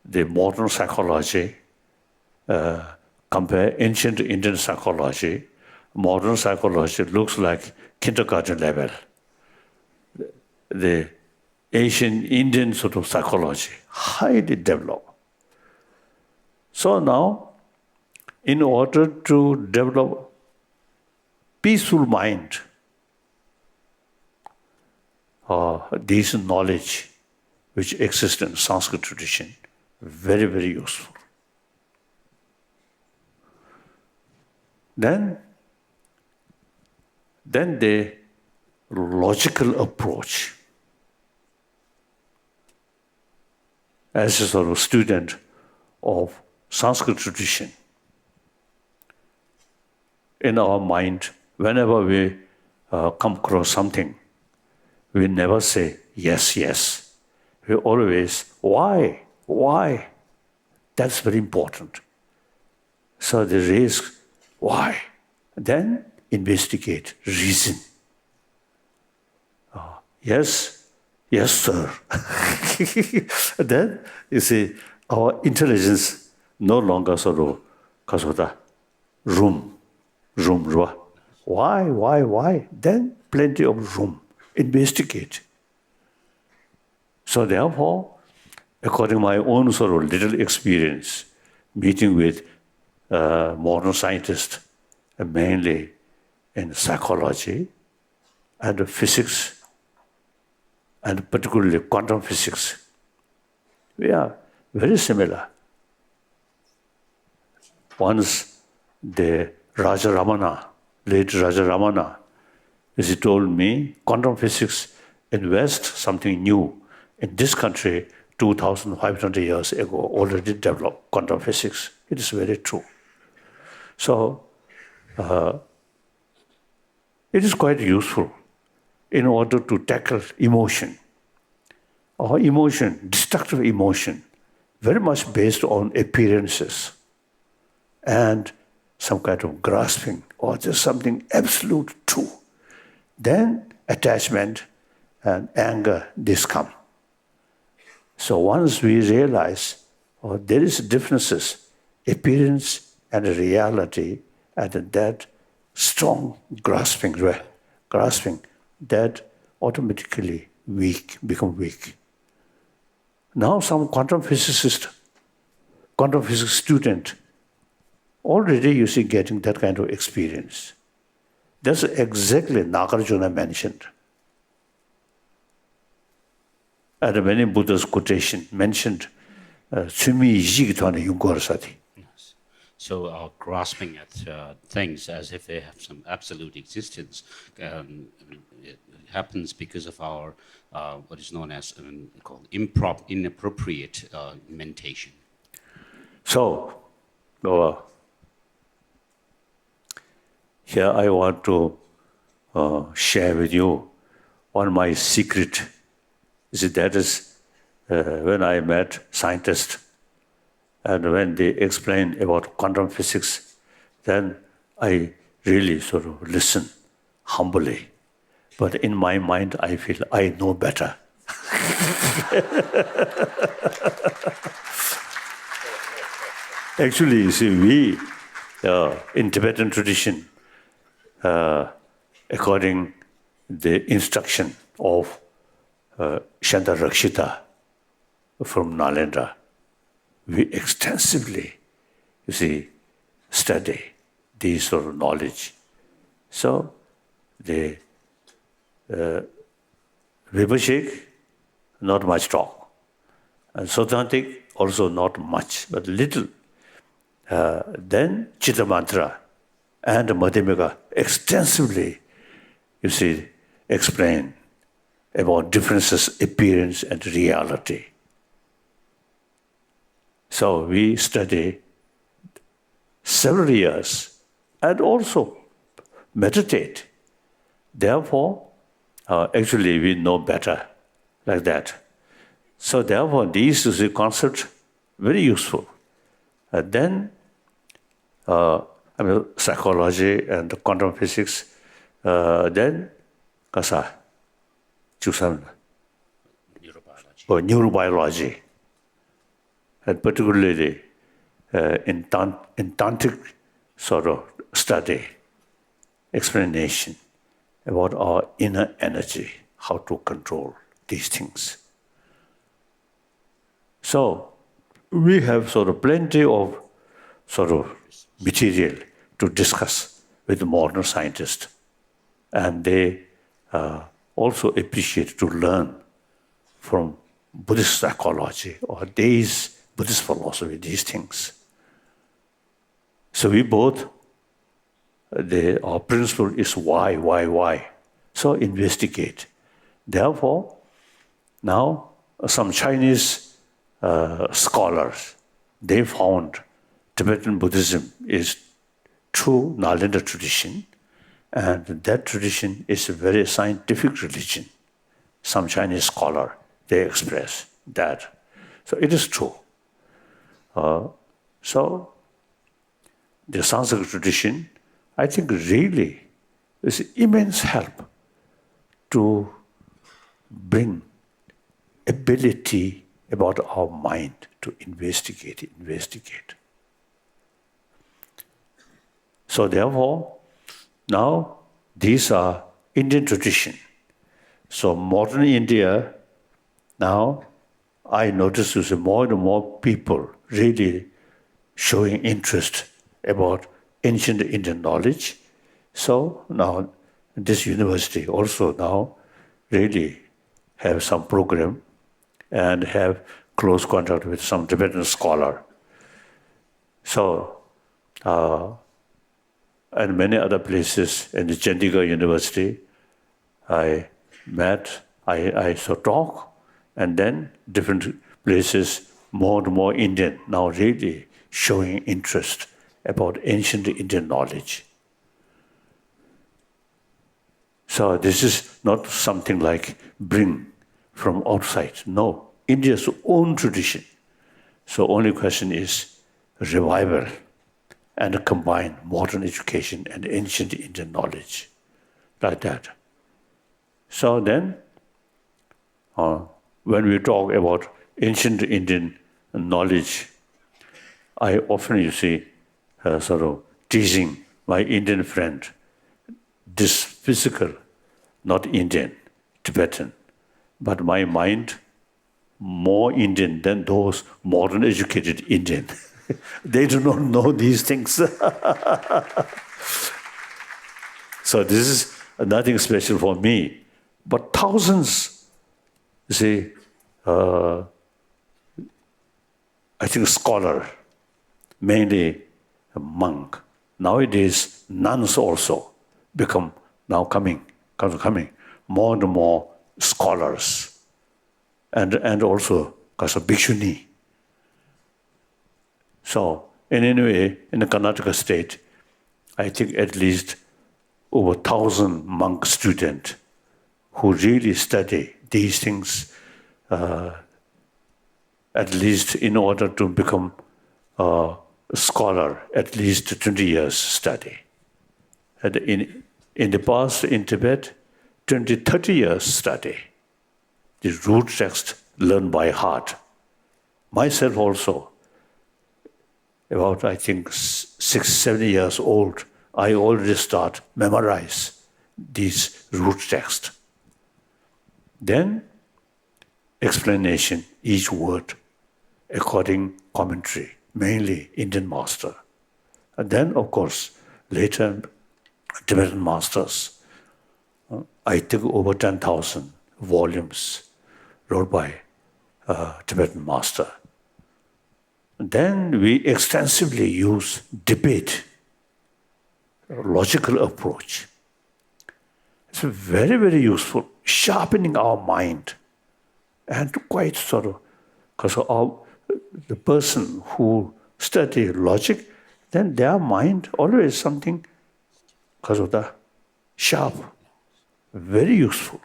the modern psychology, compare ancient Indian psychology, modern psychology looks like kindergarten level. The ancient Indian sort of psychology, highly developed. So now, in order to develop peaceful mind, this knowledge which exists in Sanskrit tradition, very, very useful. Then the logical approach. As a sort of student of Sanskrit tradition, in our mind, whenever we come across something, we never say, yes, yes. We always, why? That's very important. So they raise, why? Then investigate, reason. Yes, sir. Then, you see, our intelligence no longer sort of room. Why? Then plenty of room. Investigate. So therefore, according to my own sort of little experience, meeting with modern scientists, mainly in psychology and physics, and particularly quantum physics, we are very similar. Once the late Raja Ramana, as he told me, quantum physics in West, something new. In this country, 2,500 years ago, already developed quantum physics. It is very true. So, it is quite useful in order to tackle emotion. Our emotion, destructive emotion, very much based on appearances and some kind of grasping, or just something absolute true. Then attachment and anger, this come. So once we realize there is differences, appearance and reality, and that strong grasping, that automatically become weak. Now some quantum physics student, already you see getting that kind of experience. That's exactly Nagarjuna mentioned. And many Buddha's quotation mentioned Tsumi Jigitwana Yungorsati. Yes. So grasping at things as if they have some absolute existence, it happens because of our what is known as called inappropriate mentation. So, here I want to share with you one of my secret. That is when I met scientists and when they explain about quantum physics, then I really sort of listen humbly. But in my mind, I feel I know better. Actually, you see, we, in Tibetan tradition, according the instruction of Shanta Rakshita from Nalanda, we extensively, you see, study this sort of knowledge. So, the Vibhashik, not much talk. And Sotantik, also not much, but little. Then Chitta Mantra and Madhyamika extensively, you see, explain about differences, appearance, and reality. So we study several years and also meditate. Therefore, actually we know better like that. So therefore, these is a concept very useful. Then, psychology and quantum physics. Then, kasa, neurobiology. and particularly in tantric sort of study, explanation about our inner energy, how to control these things. So we have sort of plenty of sort of material to discuss with modern scientists, and they also appreciate to learn from Buddhist psychology or Buddhist philosophy, these things. So we both, our principle is why. So investigate. Therefore, now some Chinese scholars, they found Tibetan Buddhism is true Nalanda tradition, and that tradition is a very scientific religion. Some Chinese scholar, they express that. So it is true. So the Sanskrit tradition, I think really is immense help to bring ability about our mind to investigate. So therefore, now these are Indian tradition. So modern India, now I notice there's more and more people really showing interest about ancient Indian knowledge. So now this university also now really have some program and have close contact with some Tibetan scholar. So, and many other places in the Chandigarh University, I met, I saw talk, and then different places, more and more Indian now really showing interest about ancient Indian knowledge. So this is not something like bring from outside. No, India's own tradition. So only question is revival and combine modern education and ancient Indian knowledge, like that. So then, when we talk about ancient Indian knowledge, I often, you see, sort of teasing my Indian friend, this physical, not Indian, Tibetan, but my mind more Indian than those modern educated Indian. They do not know these things. So this is nothing special for me. But thousands, you see, I think scholar, mainly a monk. Nowadays, nuns also become now coming, more and more scholars, and also because of bhikshuni. So, in any way, in the Karnataka state, I think at least over 1,000 monk students who really study these things, at least in order to become a scholar, at least 20 years study. And in the past, in Tibet, 20, 30 years study. The root text learned by heart. Myself also, about I think 6, 7 years old, I already start memorize these root text. Then explanation, each word, according commentary, mainly Indian master. And then, of course, later Tibetan masters. I think over 10,000 volumes wrote by Tibetan master. Then we extensively use debate, logical approach. It's very, very useful, sharpening our mind, and quite sort of, because the person who study logic, then their mind always something, because of the sharp, very useful.